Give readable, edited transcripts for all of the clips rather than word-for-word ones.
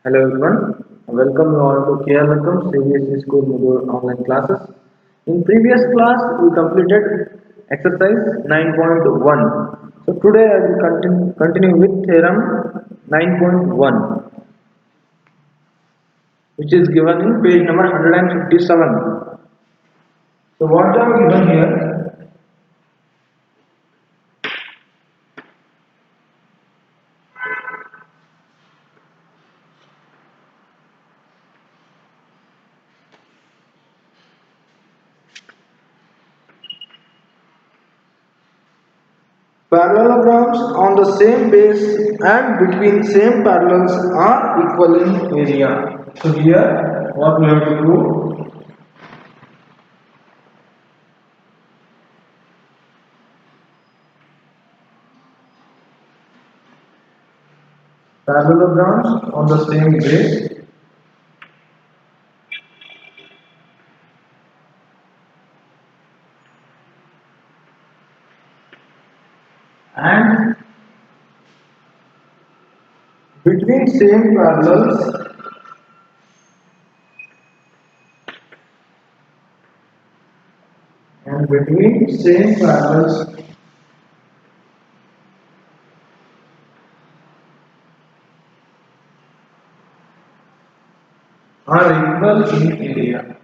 Hello everyone, welcome you all to KR Welcome CBSE School Moodle online classes. In previous class we completed exercise 9.1. So today I will continue with theorem 9.1, which is given in page number 157. So what I have given here, parallelograms on the same base and between same parallels are equal in area. So here what we have to do, parallelograms on the same base and between same parallels and between same parallels are equal in area.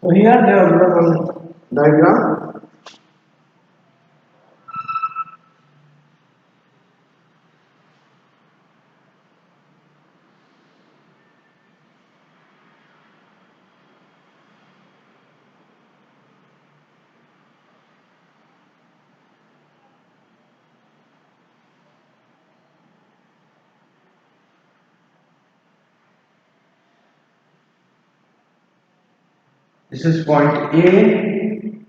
So here they have given one diagram. This is point A,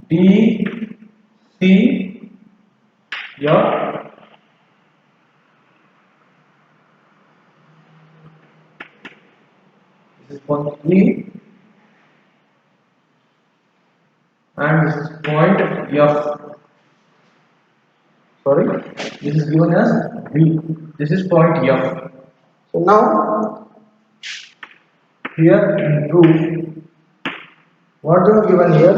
D, C, F. This is point E, and this is point F. Sorry, this is given as B. This is point F. So now here in proof, what they have given here?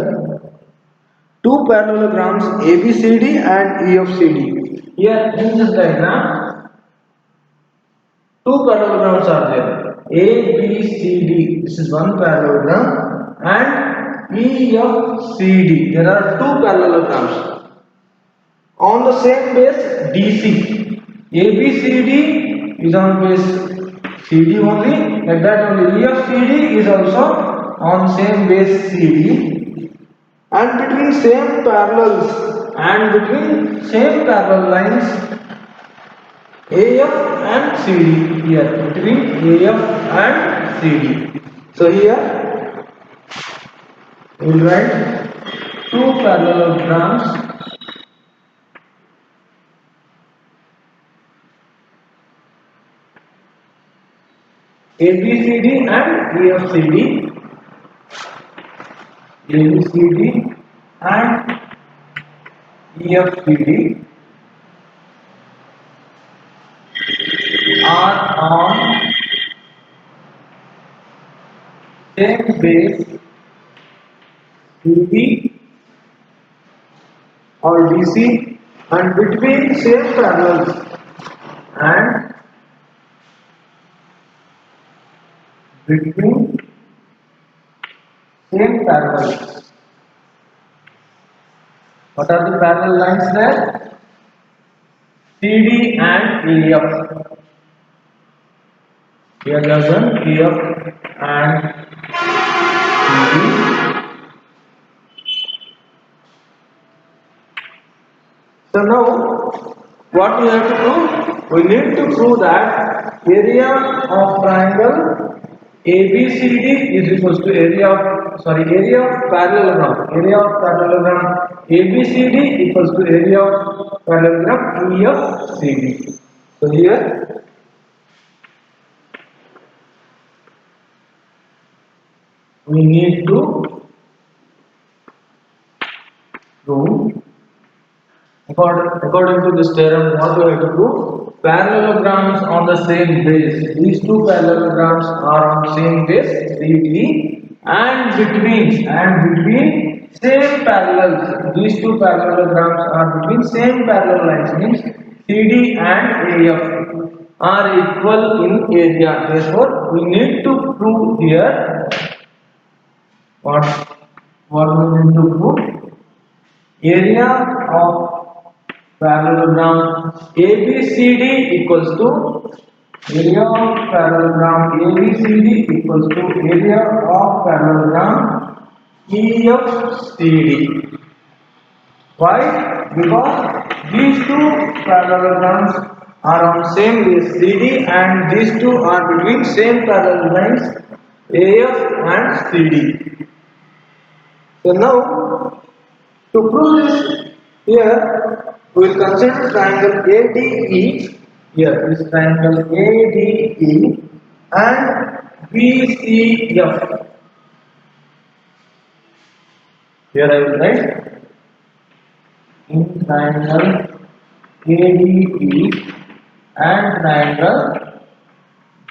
Two parallelograms ABCD and EFCD. Here in this diagram, two parallelograms are there. ABCD. This is one parallelogram, and EFCD. There are two parallelograms on the same base DC. ABCD is on base CD only. Like that only EFCD is also on same base CD, and between same parallels and between same parallel lines AF and CD. Here between AF and CD. So here we will write two parallelograms ABCD and EFCD. ABCD and EFCD are on same base CD or DC, and between same parallels and between same parallels. What are the parallel lines there? CD and EF. Here we have done EF and CD. So now what we have to do? We need to prove that area of triangle ABCD is equals to area of parallelogram. Area of parallelogram ABCD equals to area of parallelogram EFCD. So here we need to prove According to this theorem, what we have to prove? Parallelograms on the same base. These two parallelograms are on same base, 3D, and between same parallels. These two parallelograms are between same parallel lines, means CD and AF are equal in area. Therefore, we need to prove here what we need to prove. Area of parallelogram ABCD equals to area of parallelogram ABCD equals to area of parallelogram EFCD. Why? Because these two parallelograms are on same base CD and these two are between same parallel lines AF and CD. So now, to prove this, here we will consider triangle ADE. Here this triangle ADE and BCF. Here I will write in triangle ADE and triangle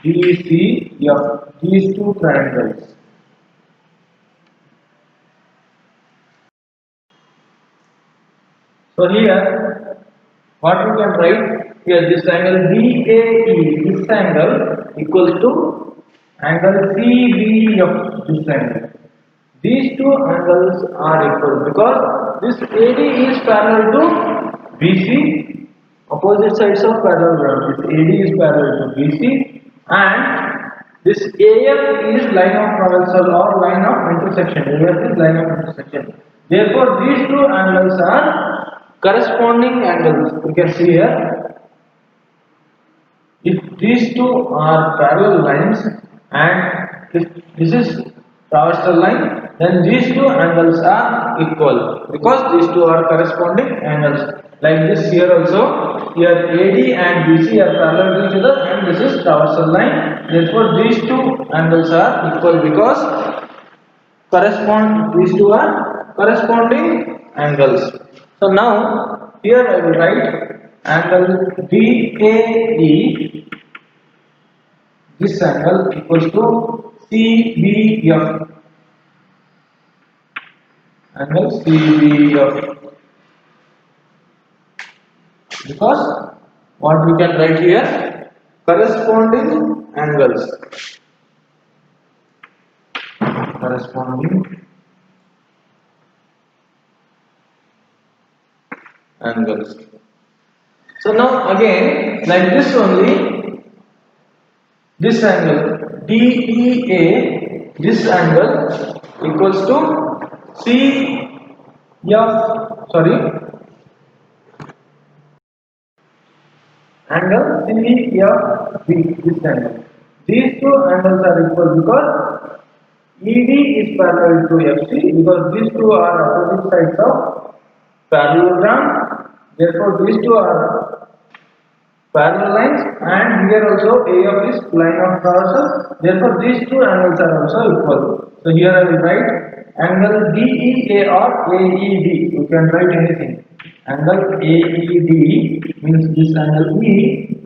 BCF. These two triangles. So here, what we can write here, this angle BAE, this angle equals to angle CBF, this angle. These two angles are equal because this AD is parallel to BC, opposite sides of parallelogram. This AD is parallel to BC, and this AF is line of traversal or line of intersection. AF is line of intersection. Therefore, these two angles are corresponding angles. You can see here, if these two are parallel lines and if this is traversal line, then these two angles are equal because these two are corresponding angles. Like this here also, here AD and BC are parallel to each other and this is traversal line. Therefore, these two angles are equal because these two are corresponding angles. So now here I will write angle BAE, this angle equals to CBF, angle CBF, because what we can write here, corresponding angles, corresponding angles. So now again, like this only, this angle DEA, this angle equals to angle CFB, this angle. These two angles are equal because ED is parallel to FC because these two are opposite sides of parallelogram. Therefore, these two are parallel lines and here also AF is line of traversal. Therefore, these two angles are also equal. So here I will write angle DEA or AED. You can write anything. Angle AED means this angle E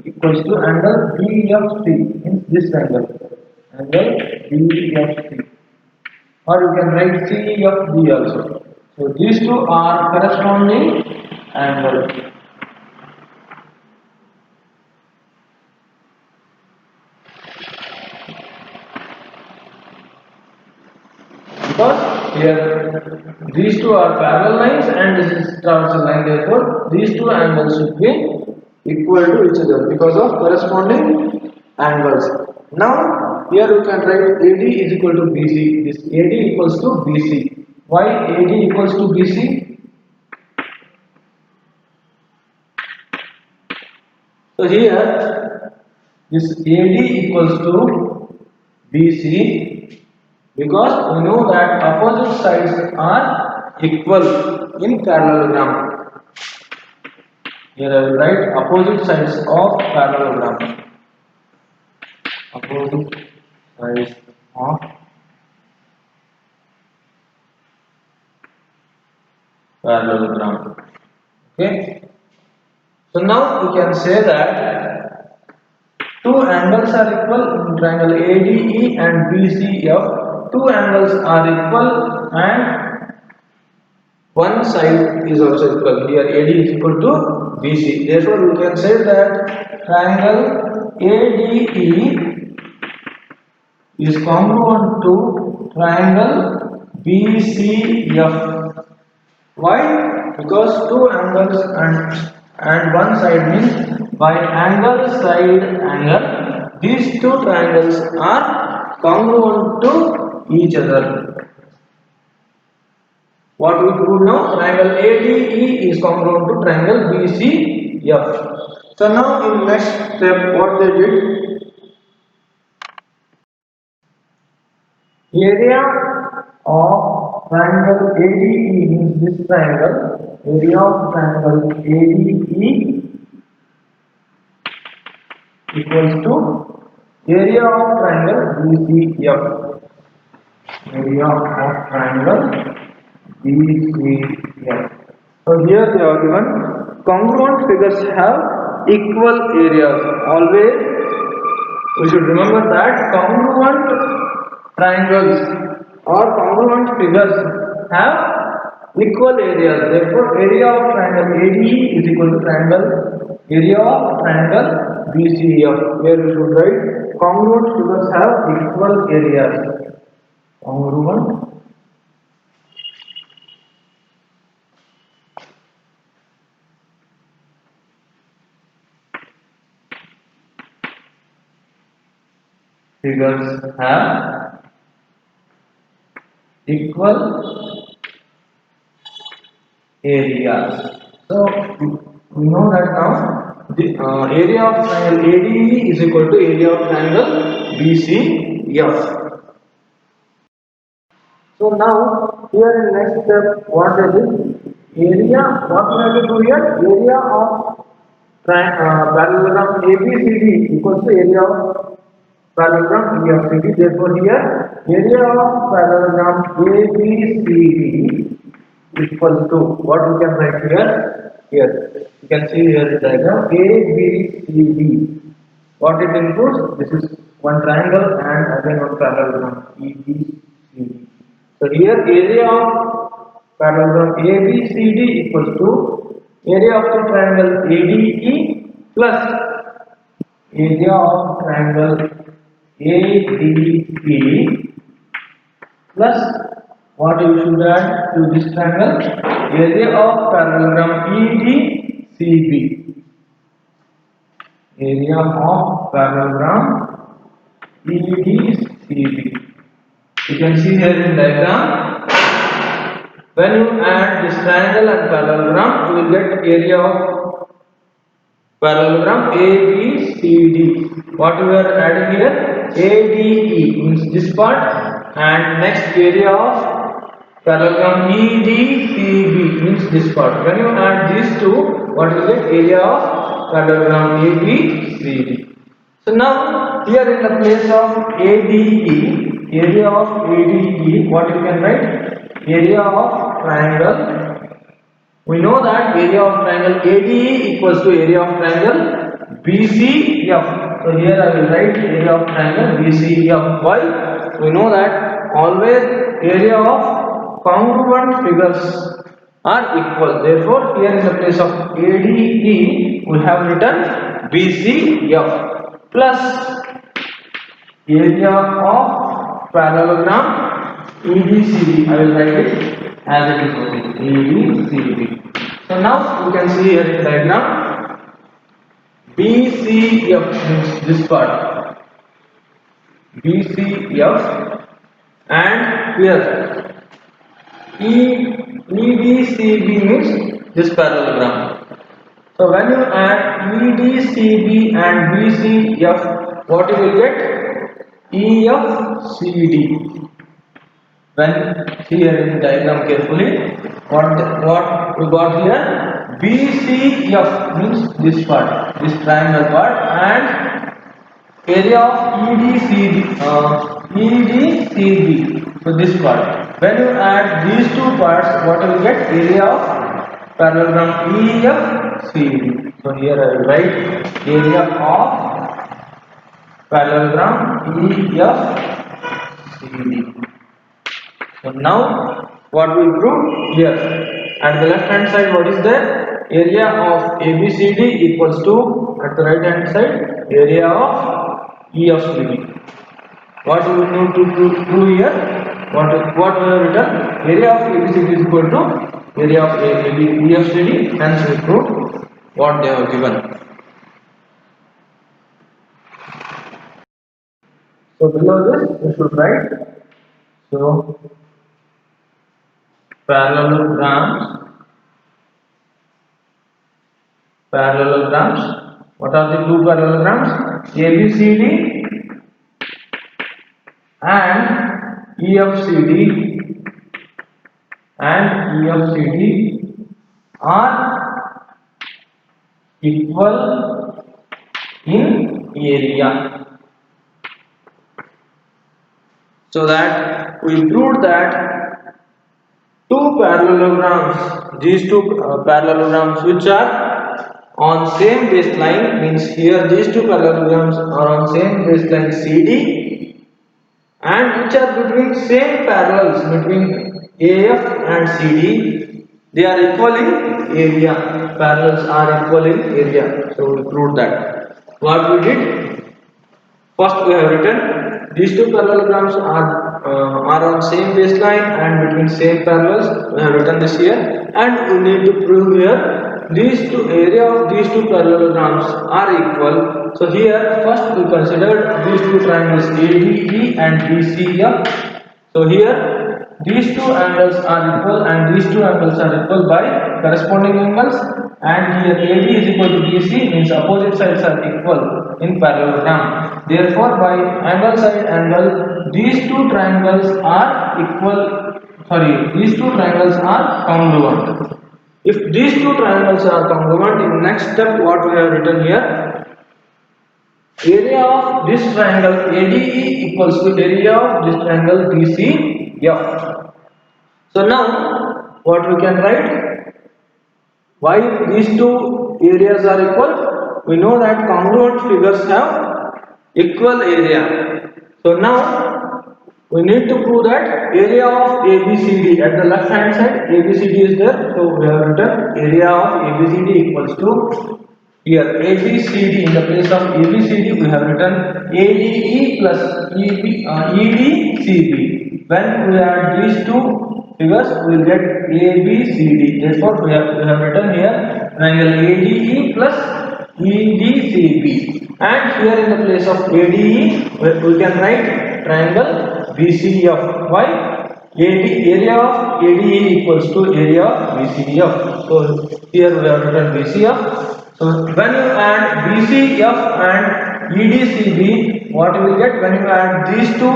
equals to angle BFC, means this angle. Angle BFC. Or you can write CFB also. So these two are corresponding angles. Because here these two are parallel lines and this is traversal line, therefore these two angles should be equal to each other because of corresponding angles. Now here you can write AD is equal to BC. This AD equals to BC. Why AD equals to BC? So here this AD equals to BC because we know that opposite sides are equal in parallelogram. Here I will write opposite sides of parallelogram. Opposite sides of parallelogram. Okay. So now we can say that two angles are equal in triangle ADE and BCF. Two angles are equal and one side is also equal. Here AD is equal to BC. Therefore, we can say that triangle ADE is congruent to triangle BCF. Why? Because two angles and one side means by angle, side, angle. These two triangles are congruent to each other. What we prove now? Triangle ADE is congruent to triangle BCF. So now in next step, what they did? Area of triangle ADE means this triangle. Area of triangle ADE equals to area of triangle BCF. Area of triangle BCF. So here they are given congruent figures have equal areas. Always we should remember that congruent triangles or congruent figures have equal areas. Therefore, area of triangle ADE is equal to triangle area of triangle BCF. Where we should write congruent figures have equal areas. Congruent figures have equal areas. So we know that now the area of triangle ADE is equal to area of triangle BCF. So now here in next step, what is it? Area. What we have to do here? Area of parallelogram ABCD equals to area of parallelogram EFCD. Therefore, here area of parallelogram ABCD equals to what we can write here. Here you can see here the diagram ABCD. What it includes? This is one triangle and again one parallelogram EBCD. So here area of parallelogram ABCD equals to area of the triangle ADE plus area of triangle ADE plus what you should add to this triangle? Area of parallelogram EDCB. Area of parallelogram EDCB. You can see here in diagram. When you add this triangle and parallelogram, you will get area of parallelogram ABCD. What we are adding here? ADE means this part, and next area of parallelogram EDCB means this part. When you add these two, what will get? Area of parallelogram ABCD. So now here in the place of ADE, area of ADE, what you can write? Area of triangle. We know that area of triangle ADE equals to area of triangle BCF. So here I will write area of triangle BCF. Why? We know that always area of congruent figures are equal. Therefore, here in the place of ADE, we have written BCF plus area of parallelogram EDCB. I will write it as it is only EDCB. So now you can see here in the diagram BCF means this part BCF and here EDCB means this parallelogram. So when you add EDCB and BCF, what you will get? EFCD. When see here in the diagram carefully, what we got here? BCF means this part, this triangle part, and area of EDCB. So this part. When you add these two parts, what you will get? Area of parallelogram EFCD. So So here I will write area of parallelogram EFCD. So now what we prove here, at the left hand side what is there? Area of ABCD equals to, at the right hand side, area of EFCD. What do we need to prove here? What we have written? Area of ABCD is equal to area of EFCD. Hence we prove what they have given. So below this we should write, so parallelograms. What are the two parallelograms? ABCD and EFCD are equal in area. So that we proved that two parallelograms, these two parallelograms which are on same baseline, means here these two parallelograms are on same baseline CD and which are between same parallels between AF and CD, they are equal in area. Parallels are equal in area. So we proved that. What we did? First we have written these two parallelograms are on same baseline and between same parallels. We have written this here, and we need to prove here these two area of these two parallelograms are equal. So here first we considered these two triangles ADE and BCF. So here these two angles are equal and these two angles are equal by corresponding angles, and here AD is equal to BC means opposite sides are equal in parallelogram. Therefore by angle side angle these two triangles are these two triangles are congruent. If these two triangles are congruent, in next step what we have written here, area of this triangle ADE equals to area of this triangle BCF. So now what we can write? Why these two areas are equal? We know that congruent figures have equal area. So now we need to prove that area of ABCD, at the left hand side ABCD is there, so we have written area of ABCD equals to, here ABCD, in the place of ABCD we have written ADE plus EDCB. When we add these two figures we will get ABCD. Therefore we have written here triangle ADE plus EDCB, and here in the place of ADE we can write triangle BCF. Why? Area of ADE equals to area of BCF. So here we have written BCF. So when you add BCF and EDCB, what you will get? When you add these two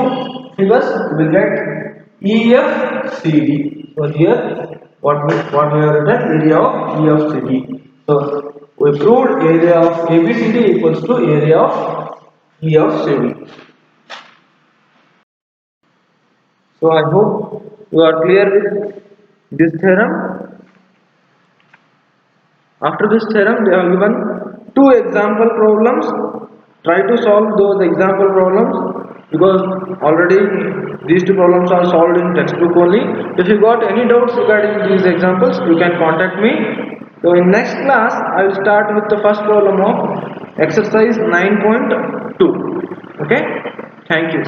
figures, you will get EFCD. So here what we have written, area of EFCD. So we proved area of ABCD equals to area of EFCD. So I hope you are clear with this theorem. After this theorem, they have given two example problems. Try to solve those example problems, because already these two problems are solved in textbook only. If you got any doubts regarding these examples, you can contact me. So in next class, I will start with the first problem of exercise 9.2. Okay? Thank you.